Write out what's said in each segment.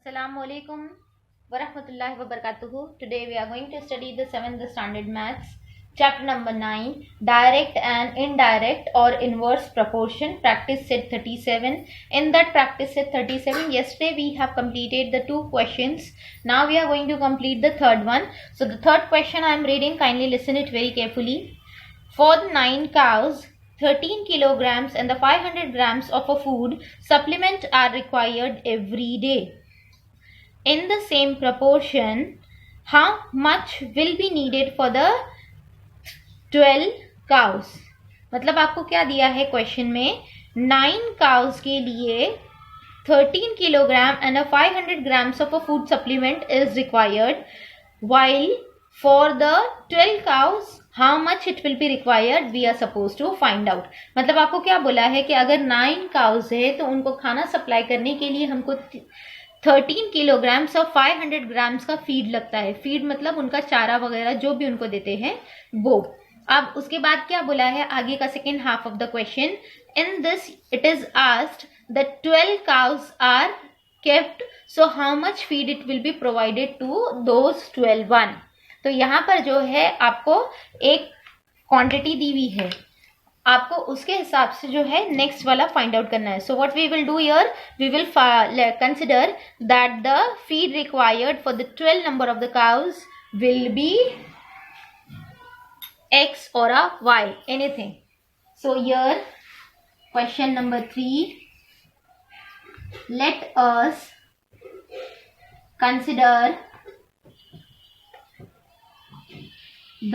Assalamualaikum warahmatullahi wabarakatuh. Today we are going to study the 7th standard maths, chapter number 9, direct and indirect or inverse proportion, practice set 37. In that practice set 37, yesterday we have completed the 2 questions. Now we are going to complete the third one. So the third question I am reading, kindly listen it very carefully. For the 9 cows, 13 kilograms and the 500 grams of a food supplement are required every day. In the same proportion, how much will be needed for the 12 cows? मतलब आपको क्या दिया है question में, 9 cows के लिए 13 kilogram and a 500 grams of a food supplement is required, while for the 12 cows how much it will be required we are supposed to find out. मतलब आपको क्या बोला है कि अगर 9 cows है तो उनको खाना सप्लाई करने के लिए हमको 13 किलोग्राम्स और 500 ग्राम्स का फीड लगता है. फीड मतलब उनका चारा वगैरह जो भी उनको देते हैं वो. अब उसके बाद क्या बोला है आगे का second half of the question. In this it is asked that 12 cows are kept, so how much feed it will be provided to those 12 one. तो यहाँ पर जो है आपको एक क्वांटिटी दी हुई है, आपको उसके हिसाब से जो है नेक्स्ट वाला फाइंड आउट करना है. So what we will do here, we will consider that the feed required for the 12 number of the cows will be x or a y, anything. So here question number 3, let us consider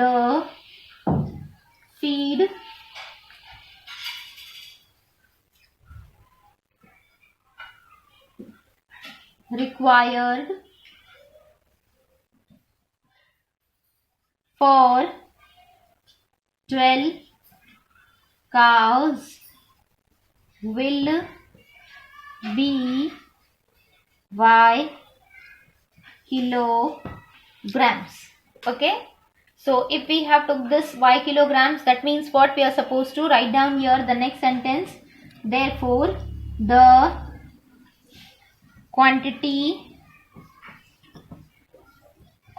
the feed required for 12 cows will be y kilograms. Okay, so if we have took this y kilograms, that means what we are supposed to write down here the next sentence. Therefore the quantity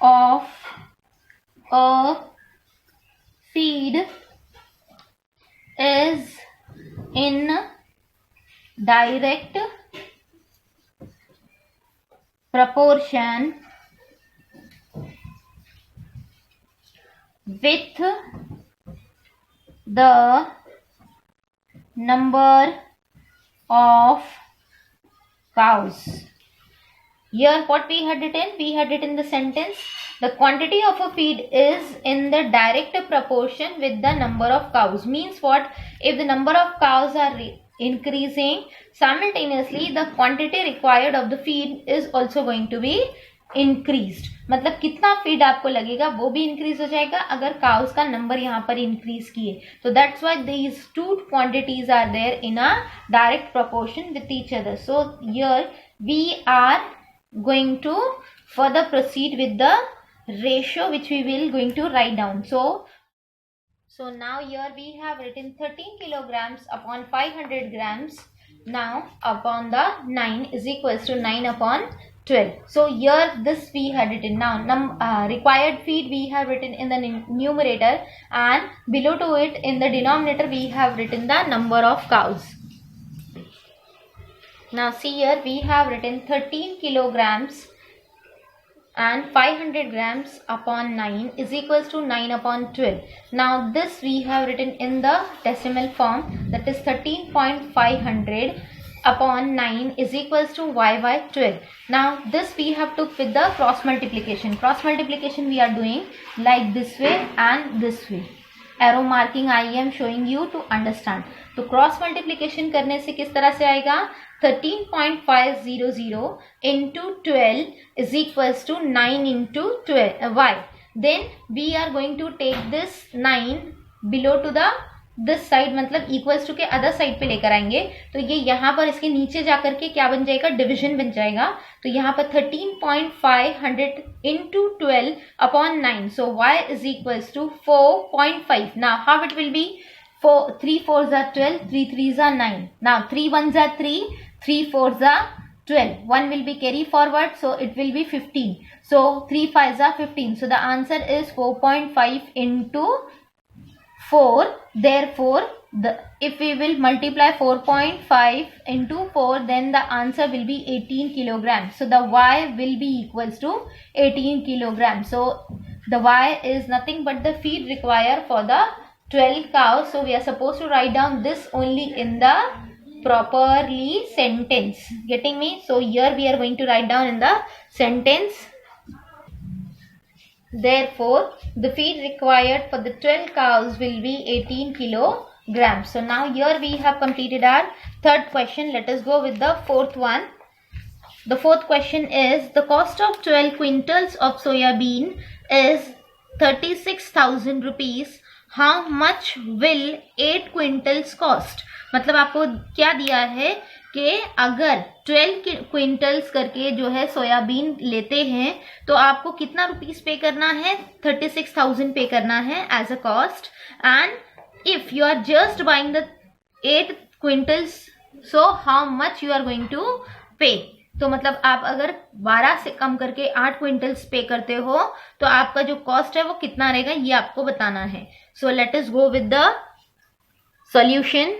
of a feed is in direct proportion with the number of cows. Here what we had written the sentence, the quantity of a feed is in the direct proportion with the number of cows. Means what, if the number of cows are increasing, simultaneously the quantity required of the feed is also going to be increased. मतलब कितना feed आपको लगेगा वो भी increase हो जाएगा अगर cows का नंबर यहाँ पर इंक्रीज किए. तो that's why these two quantities are there in a direct proportion with each other. So here we are going to further proceed with the ratio which we will going to write down. So now here we have written 13 kilograms upon 500 grams. Now upon the 9 is equals to 9 upon 12. So here this we had written. Now required feed we have written in the numerator, and below to it in the denominator we have written the number of cows. Now see here we have written 13 kilograms and 500 grams upon 9 is equals to 9 upon 12. Now this we have written in the decimal form, that is 13.500 upon 9 is equals to y by 12. Now this we have took with the cross multiplication. Cross multiplication we are doing like this way and this way. Arrow marking I am showing you to understand. तो cross multiplication करने से किस तरह से आएगा, 13.500 into 12 is equals to 9 into 12 y. Then we are going to take this 9 below to the this side, मतलब equals to के other side पे लेकर आएंगे. तो ये यहाँ पर इसके नीचे जाकर के क्या बन जाएगा, डिविजन बन जाएगा. तो यहाँ पर 13.500 into 12 upon 9. So y is equals to 4.5. Now how it will be, 3 4s are 12, 3 3s are 9. Now 3 1s are 3, 3 4s are 12. 1 will be carry forward, so it will be 15. So 3 5s are 15. So the answer is 4.5 into 4. Therefore, if we will multiply 4.5 into 4, then the answer will be 18 kilograms. So the y will be equals to 18 kilograms. So the y is nothing but the feed required for the 12 cows. So we are supposed to write down this only in the properly sentence. Getting me? So here we are going to write down in the sentence. Therefore, the feed required for the 12 cows will be 18 kilograms. So now here we have completed our third question. Let us go with the fourth one. The fourth question is, the cost of 12 quintals of soya bean is 36,000 rupees. How much will 8 quintals cost? मतलब आपको क्या दिया है कि अगर 12 quintals करके जो है सोयाबीन लेते हैं तो आपको कितना रुपीस पे करना है? 36,000 पे करना है as a cost. And if you are just buying the 8 quintals, so how much you are going to pay. तो मतलब आप अगर 12 से कम करके 8 क्विंटल्स पे करते हो तो आपका जो कॉस्ट है वो कितना रहेगा, ये आपको बताना है. So let us go with the solution.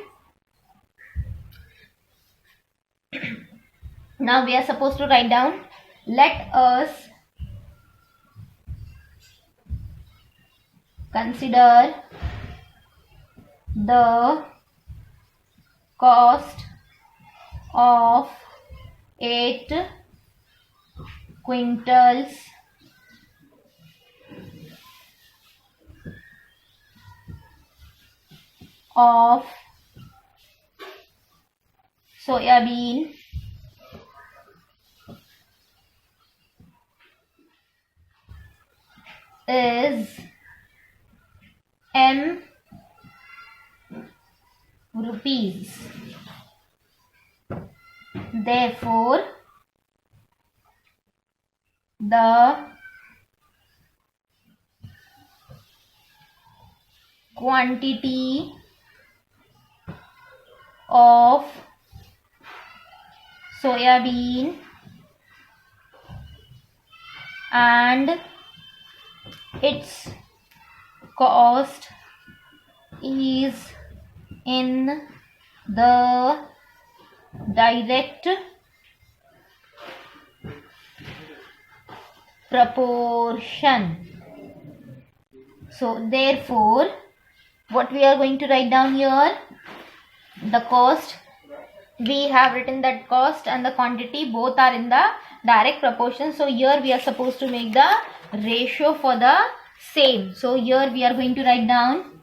Now we are supposed to write down, let us consider the cost of 8 quintals of soyabean is M rupees. Therefore, the quantity of soyabean and its cost is in the direct proportion. So therefore, what we are going to write down here, the cost, we have written that cost and the quantity both are in the direct proportion. So here we are supposed to make the ratio for the same. So here we are going to write down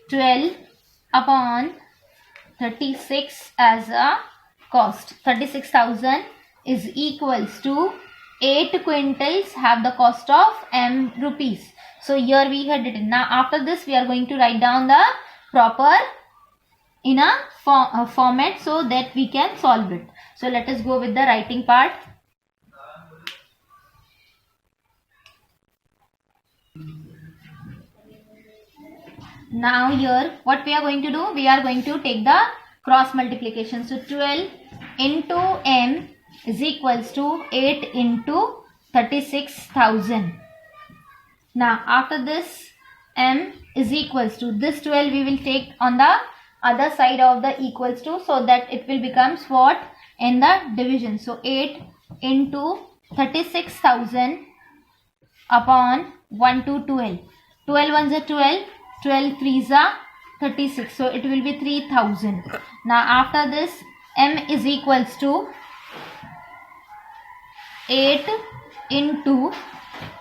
12 upon 36 as a cost. 36,000 is equals to 8 quintals have the cost of M rupees. So here we had written. Now after this we are going to write down the proper in a format so that we can solve it. So let us go with the writing part. Now here what we are going to do, we are going to take the cross multiplication. So 12 into M is equals to 8 into 36,000. Now after this M is equals to this 12 we will take on the other side of the equals to, so that it will becomes what in the division. So 8 into 36,000 upon 1 to 12. 12 ones are 12. 12 3s are 36. So it will be 3,000. Now after this M is equals to 8 into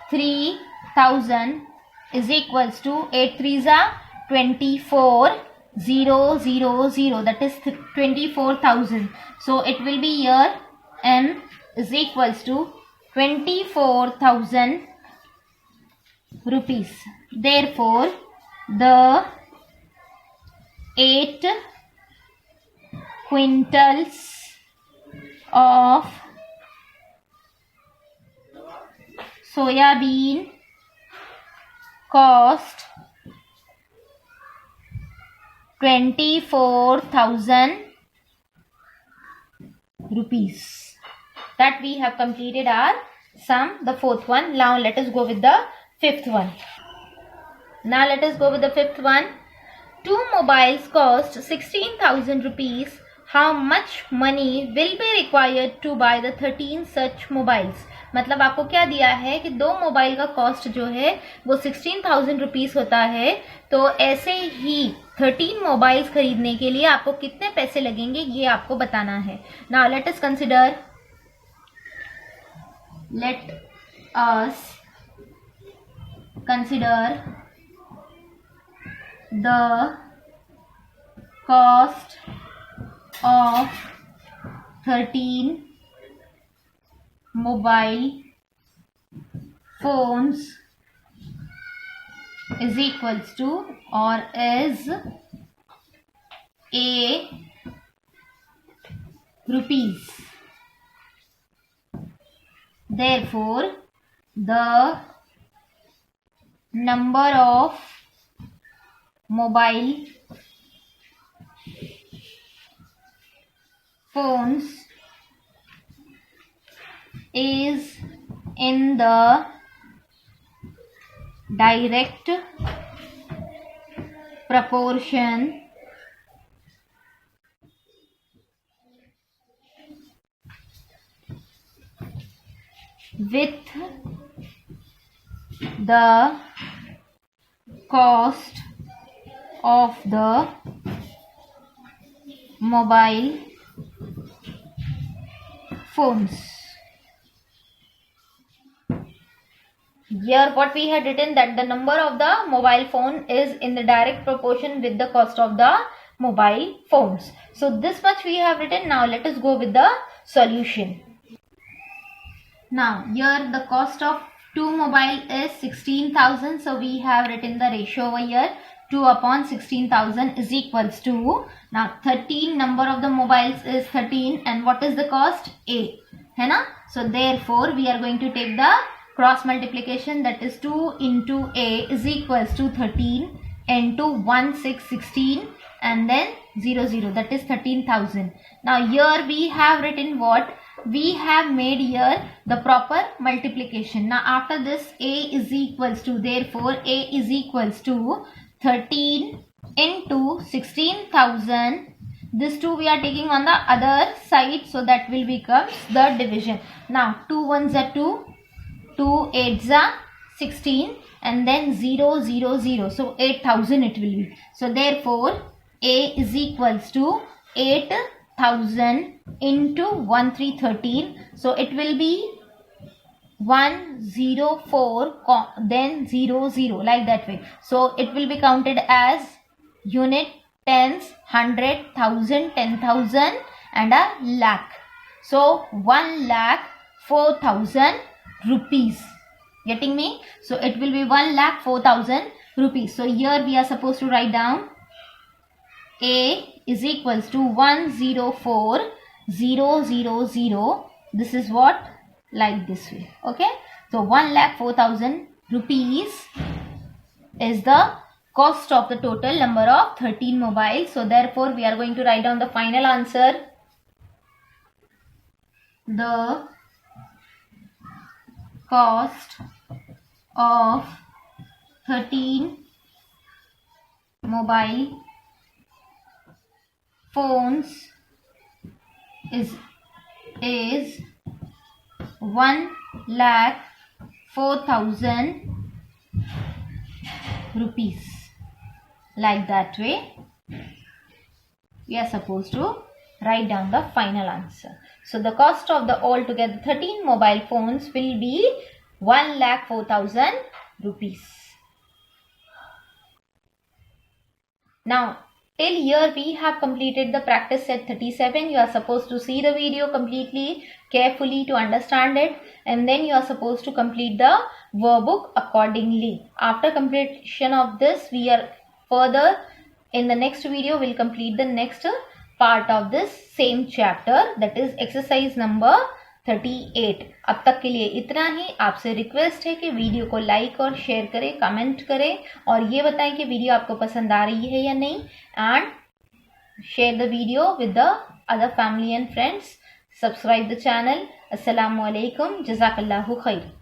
3,000 is equals to 8 3s are 24 0 0 0, that is 24,000. So it will be here M is equals to 24,000 rupees. Therefore the 8 quintals of soya bean cost 24,000 rupees. That we have completed our sum, the fourth one. Now let us go with the fifth one. Now let us go with the fifth one. Two mobiles cost 16,000 rupees. How much money will be required to buy the 13 such mobiles? मतलब आपको क्या दिया है कि दो mobile का cost जो है वो 16,000 रुपीज होता है, तो ऐसे ही 13 मोबाइल्स खरीदने के लिए आपको कितने पैसे लगेंगे ये आपको बताना है. Now let us consider the cost of 13 mobile phones is equals to or is a rupees. Therefore, the number of mobile phones is in the direct proportion with the cost of the mobile phones. Here what we had written, that the number of the mobile phone is in the direct proportion with the cost of the mobile phones. So this much we have written. Now let us go with the solution. Now here the cost of two mobile is 16,000. So we have written the ratio over here. 2 upon 16,000 is equals to, now 13 number of the mobiles is 13 and what is the cost? A, है ना? So therefore we are going to take the cross multiplication, that is 2 into A is equals to 13 into 1 6 16 and then 0 0, that is 13,000. Now here we have written what? We have made here the proper multiplication. Now after this A is equals to, therefore A is equals to 13 into 16,000. This 2 we are taking on the other side, so that will become the division. Now 2 ones are 2, 2 8s are 16 and then 0 0 0. So 8,000 it will be. So therefore A is equals to 8,000 into 1313. So it will be 104 then 0 0, like that way. So it will be counted as unit, tens, 100, 1000, 10,000 and a lakh. So 1,04,000 rupees. Getting me? So it will be 1,04,000 rupees. So here we are supposed to write down A is equals to 104,000. This is what? Like this way. Okay, so 1,04,000 rupees is the cost of the total number of 13 mobiles. So therefore we are going to write down the final answer. The cost of 13 mobile phones is 1,04,000 rupees. Like that way we are supposed to write down the final answer. So the cost of the altogether 13 mobile phones will be 1,04,000 rupees. Now till here we have completed the practice set 37. You are supposed to see the video completely, carefully to understand it, and then you are supposed to complete the workbook accordingly. After completion of this, we are further in the next video will complete the next part of this same chapter, that is exercise number 38. अब तक के लिए इतना ही. आपसे request है कि video को like और शेयर करें, कमेंट करें और ये बताएं कि वीडियो आपको पसंद आ रही है या नहीं, and share the video with the other family and friends. subscribe the channel. Assalamu alaikum. Jazakallahu khair.